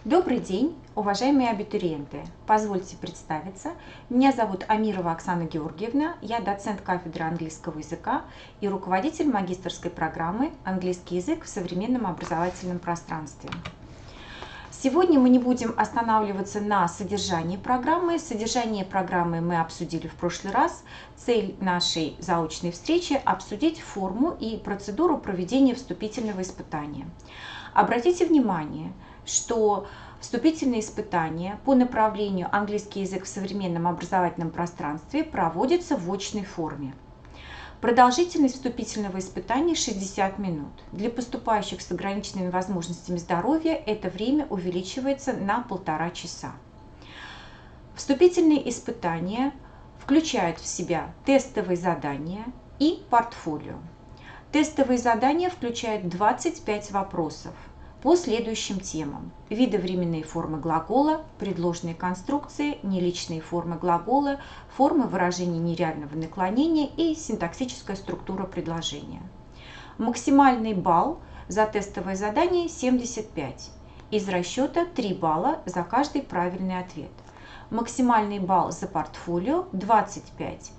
Добрый день, уважаемые абитуриенты! Позвольте представиться. Меня зовут Амирова Оксана Георгиевна, я доцент кафедры английского языка и руководитель магистерской программы «Английский язык в современном образовательном пространстве». Сегодня мы не будем останавливаться на содержании программы. Содержание программы мы обсудили в прошлый раз. Цель нашей заочной встречи – обсудить форму и процедуру проведения вступительного испытания. Обратите внимание, что вступительные испытания по направлению «Английский язык в современном образовательном пространстве» проводятся в очной форме. Продолжительность вступительного испытания 60 минут. Для поступающих с ограниченными возможностями здоровья это время увеличивается на 1,5 часа. Вступительные испытания включают в себя тестовые задания и портфолио. Тестовые задания включают 25 вопросов по следующим темам: виды временные формы глагола, предложные конструкции, неличные формы глагола, формы выражения нереального наклонения и синтаксическая структура предложения. Максимальный балл за тестовое задание 75, из расчета 3 балла за каждый правильный ответ. Максимальный балл за портфолио 25,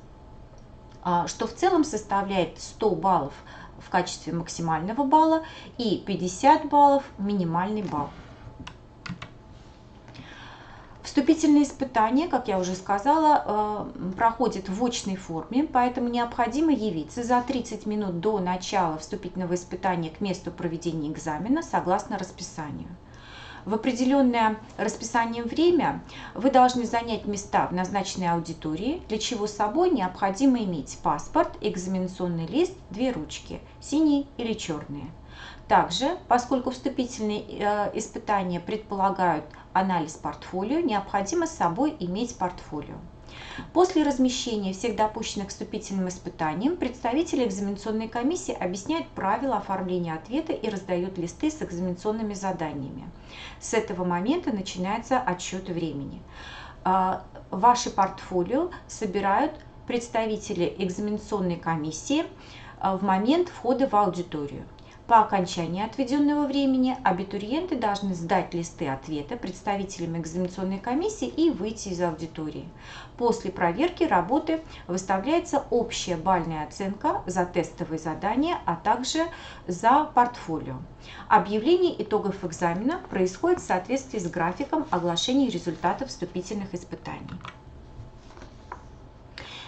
что в целом составляет 100 баллов в качестве максимального балла и 50 баллов минимальный балл. Вступительные испытания, как я уже сказала, проходят в очной форме, поэтому необходимо явиться за 30 минут до начала вступительного испытания к месту проведения экзамена согласно расписанию. В определенное расписанием время вы должны занять места в назначенной аудитории, для чего с собой необходимо иметь паспорт, экзаменационный лист, 2 ручки, синие или черные. Также, поскольку вступительные испытания предполагают анализ портфолио, необходимо с собой иметь портфолио. После размещения всех допущенных к вступительным испытаниям представители экзаменационной комиссии объясняют правила оформления ответа и раздают листы с экзаменационными заданиями. С этого момента начинается отсчет времени. Ваши портфолио собирают представители экзаменационной комиссии в момент входа в аудиторию. По окончании отведенного времени абитуриенты должны сдать листы ответа представителям экзаменационной комиссии и выйти из аудитории. После проверки работы выставляется общая бальная оценка за тестовые задания, а также за портфолио. Объявление итогов экзамена происходит в соответствии с графиком оглашения результатов вступительных испытаний.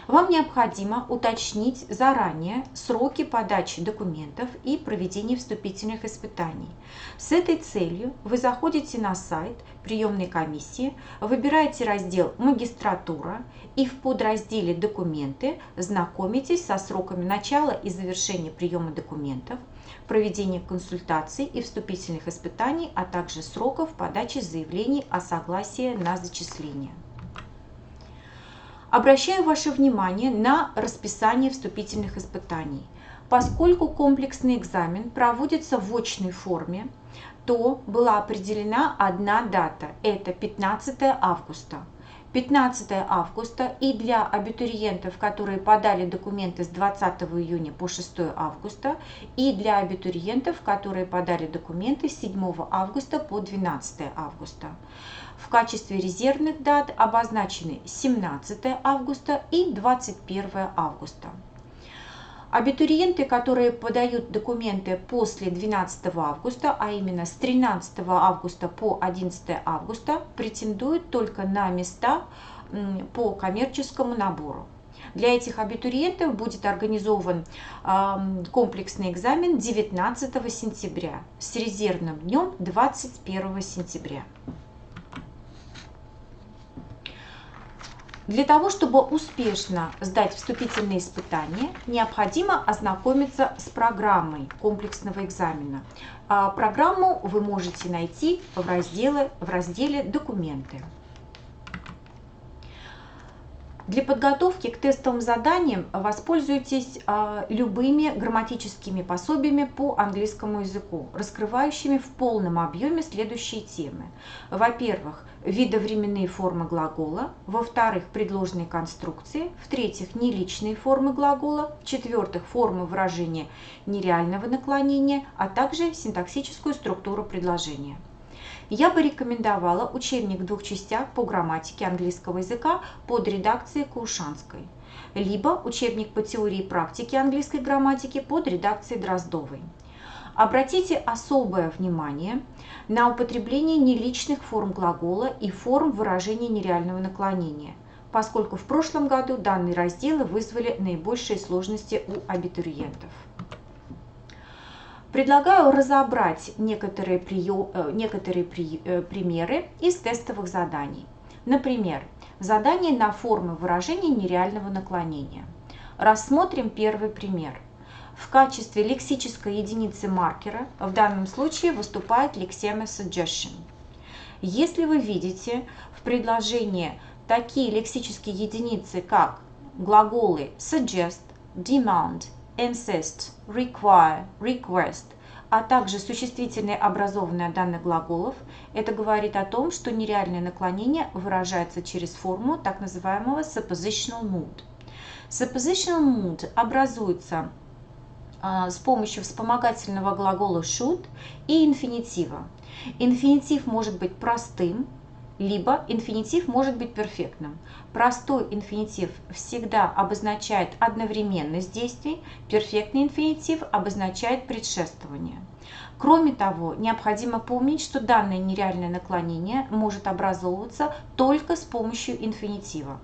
Вам необходимо уточнить заранее сроки подачи документов и проведения вступительных испытаний. С этой целью вы заходите на сайт приемной комиссии, выбираете раздел «Магистратура» и в подразделе «Документы» знакомитесь со сроками начала и завершения приема документов, проведения консультаций и вступительных испытаний, а также сроков подачи заявлений о согласии на зачисление. Обращаю ваше внимание на расписание вступительных испытаний. Поскольку комплексный экзамен проводится в очной форме, то была определена одна дата – это 15 августа. 15 августа и для абитуриентов, которые подали документы с 20 июня по 6 августа, и для абитуриентов, которые подали документы с 7 августа по 12 августа. В качестве резервных дат обозначены 17 августа и 21 августа. Абитуриенты, которые подают документы после 12 августа, а именно с 13 августа по 11 августа, претендуют только на места по коммерческому набору. Для этих абитуриентов будет организован комплексный экзамен 19 сентября с резервным днем 21 сентября. Для того, чтобы успешно сдать вступительные испытания, необходимо ознакомиться с программой комплексного экзамена. Программу вы можете найти в разделе «Документы». Для подготовки к тестовым заданиям воспользуйтесь любыми грамматическими пособиями по английскому языку, раскрывающими в полном объеме следующие темы. Во-первых, видовременные формы глагола, во-вторых, предложные конструкции, в-третьих, неличные формы глагола, в-четвертых, формы выражения нереального наклонения, а также синтаксическую структуру предложения. Я бы рекомендовала учебник в 2 частях по грамматике английского языка под редакцией Каушанской, либо учебник по теории и практике английской грамматики под редакцией Дроздовой. Обратите особое внимание на употребление неличных форм глагола и форм выражения нереального наклонения, поскольку в прошлом году данные разделы вызвали наибольшие сложности у абитуриентов. Предлагаю разобрать некоторые примеры из тестовых заданий. Например, задание на формы выражения нереального наклонения. Рассмотрим первый пример. В качестве лексической единицы маркера в данном случае выступает лексема suggestion. Если вы видите в предложении такие лексические единицы, как глаголы suggest, demand, insist, require, request, а также существительные, образованные от данных глаголов, это говорит о том, что нереальное наклонение выражается через форму так называемого suppositional mood. Suppositional mood образуется с помощью вспомогательного глагола should и инфинитива. Инфинитив может быть простым, либо инфинитив может быть перфектным. Простой инфинитив всегда обозначает одновременность действий, перфектный инфинитив обозначает предшествование. Кроме того, необходимо помнить, что данное нереальное наклонение может образовываться только с помощью инфинитива.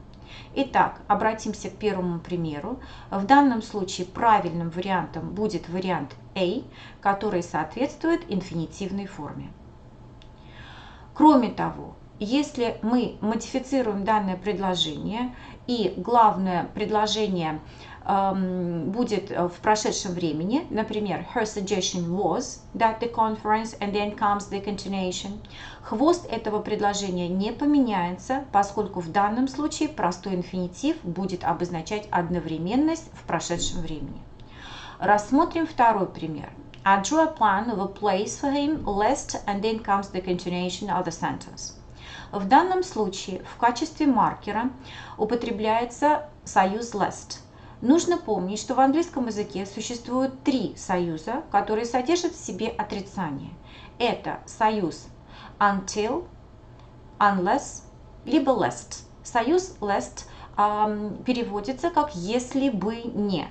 Итак, обратимся к первому примеру. В данном случае правильным вариантом будет вариант A, который соответствует инфинитивной форме. Кроме того, если мы модифицируем данное предложение и главное предложение будет в прошедшем времени, например, her suggestion was that the conference and then comes the continuation, хвост этого предложения не поменяется, поскольку в данном случае простой инфинитив будет обозначать одновременность в прошедшем времени. Рассмотрим второй пример. I drew a plan of a place for him, lest and then comes the continuation of the sentence. В данном случае в качестве маркера употребляется союз lest. Нужно помнить, что в английском языке существует 3 союза, которые содержат в себе отрицание. Это союз until, unless, либо lest. Союз lest переводится как «если бы не».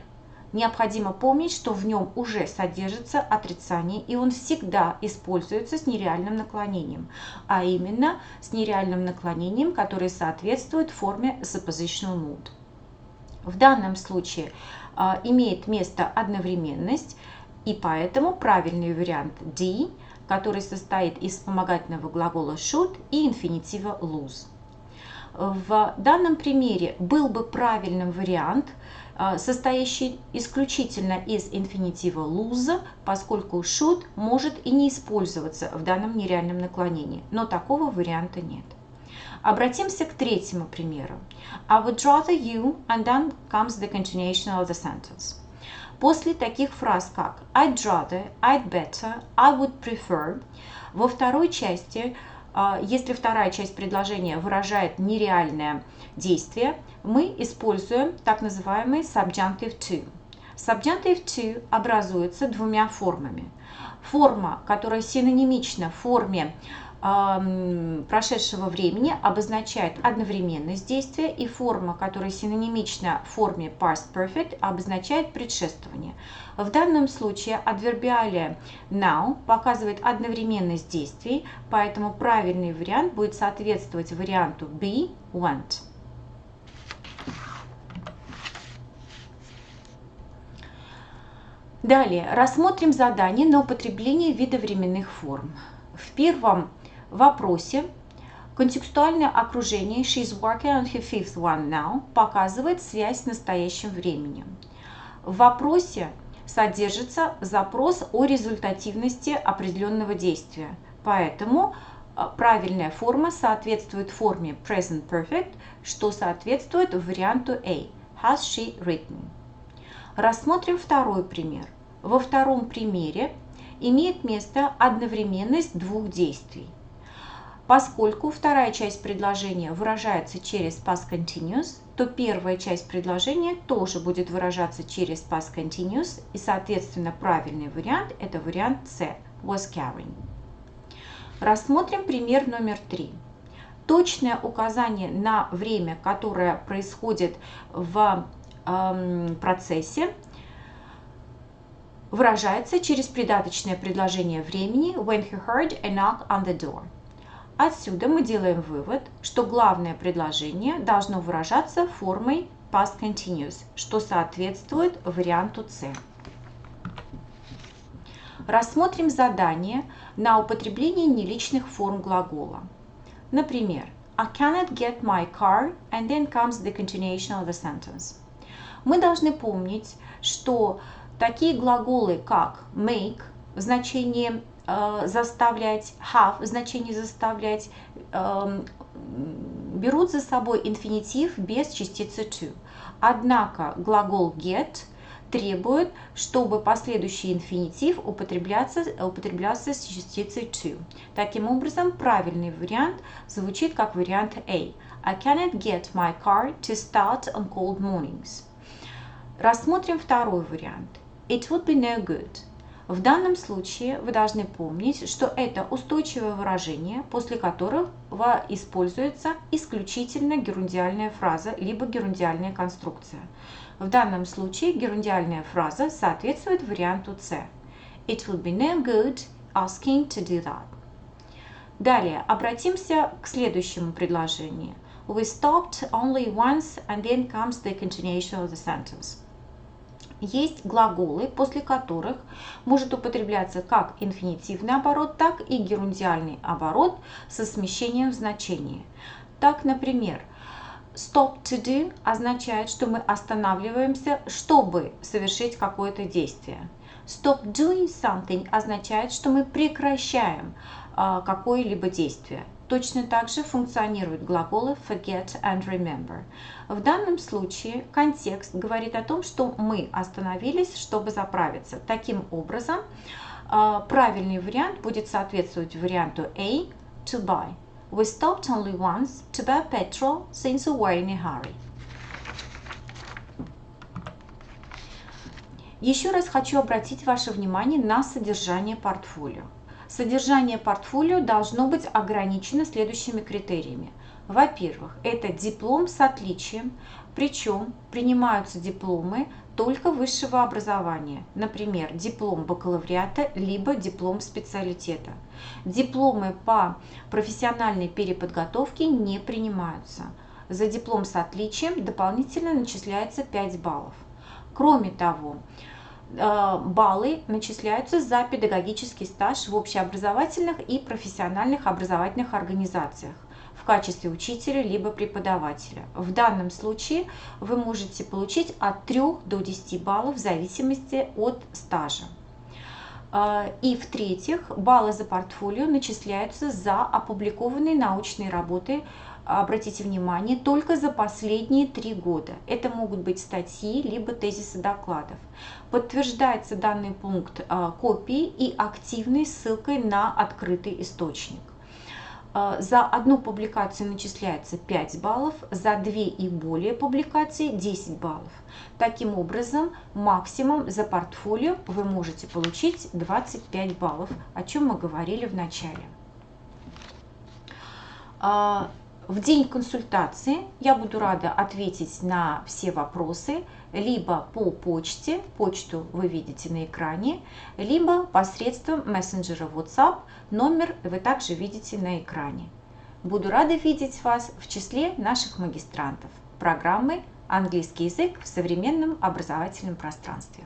Необходимо помнить, что в нем уже содержится отрицание, и он всегда используется с нереальным наклонением, а именно с нереальным наклонением, которое соответствует форме suppositional mood. В данном случае имеет место одновременность, и поэтому правильный вариант D, который состоит из вспомогательного глагола should и инфинитива lose. В данном примере был бы правильным вариант, состоящий исключительно из инфинитива lose, поскольку should может и не использоваться в данном нереальном наклонении, но такого варианта нет. Обратимся к третьему примеру. I would rather you, and then comes the continuation of the sentence. После таких фраз, как I'd rather, I'd better, I would prefer, во второй части, если вторая часть предложения выражает нереальное действие, мы используем так называемый subjunctive to. Subjunctive to образуется 2 формами. Форма, которая синонимична форме прошедшего времени, обозначает одновременность действия, и форма, которая синонимична форме past perfect, обозначает предшествование. В данном случае адвербиалия now показывает одновременность действий, поэтому правильный вариант будет соответствовать варианту be, went. Далее рассмотрим задание на употребление вида временных форм. В первом вопросе контекстуальное окружение she's working on her 5th one now показывает связь с настоящим временем. В вопросе содержится запрос о результативности определенного действия, поэтому правильная форма соответствует форме present perfect, что соответствует варианту A. Has she written? Рассмотрим второй пример. Во втором примере имеет место одновременность 2 действий. Поскольку вторая часть предложения выражается через past continuous, то первая часть предложения тоже будет выражаться через past continuous, и, соответственно, правильный вариант – это вариант C, was carrying. Рассмотрим пример номер 3. Точное указание на время, которое происходит в процессе, выражается через придаточное предложение времени when he heard a knock on the door. Отсюда мы делаем вывод, что главное предложение должно выражаться формой past continuous, что соответствует варианту С. Рассмотрим задание на употребление неличных форм глагола. Например, I cannot get my car, and then comes the continuation of the sentence. Мы должны помнить, что такие глаголы, как make в значении заставлять, have в значении заставлять, берут за собой инфинитив без частицы to. Однако глагол get требует, чтобы последующий инфинитив употреблялся с частицей to. Таким образом, правильный вариант звучит как вариант A. I cannot get my car to start on cold mornings. Рассмотрим второй вариант. It would be no good. В данном случае вы должны помнить, что это устойчивое выражение, после которого используется исключительно герундиальная фраза, либо герундиальная конструкция. В данном случае герундиальная фраза соответствует варианту С. It would be no good asking to do that. Далее обратимся к следующему предложению. We stopped only once, and then comes the continuation of the sentence. Есть глаголы, после которых может употребляться как инфинитивный оборот, так и герундиальный оборот со смещением в значении. Так, например, stop to do означает, что мы останавливаемся, чтобы совершить какое-то действие. Stop doing something означает, что мы прекращаем какое-либо действие. Точно так же функционируют глаголы forget and remember. В данном случае контекст говорит о том, что мы остановились, чтобы заправиться. Таким образом, правильный вариант будет соответствовать варианту A, to buy. We stopped only once to buy petrol since we were in a hurry. Еще раз хочу обратить ваше внимание на содержание портфолио. Содержание портфолио должно быть ограничено следующими критериями. Во-первых, это диплом с отличием, причем принимаются дипломы только высшего образования, например, диплом бакалавриата либо диплом специалитета. Дипломы по профессиональной переподготовке не принимаются. За диплом с отличием дополнительно начисляется 5 баллов. Кроме того, баллы начисляются за педагогический стаж в общеобразовательных и профессиональных образовательных организациях в качестве учителя либо преподавателя. В данном случае вы можете получить от 3 до 10 баллов в зависимости от стажа. И в-третьих, баллы за портфолио начисляются за опубликованные научные работы, обратите внимание, только за последние 3 года. Это могут быть статьи, либо тезисы докладов. Подтверждается данный пункт копией и активной ссылкой на открытый источник. За одну публикацию начисляется 5 баллов, за 2 и более публикаций 10 баллов. Таким образом, максимум за портфолио вы можете получить 25 баллов, о чем мы говорили в начале. В день консультации я буду рада ответить на все вопросы либо по почте, почту вы видите на экране, либо посредством мессенджера WhatsApp, номер вы также видите на экране. Буду рада видеть вас в числе наших магистрантов программы «Английский язык в современном образовательном пространстве».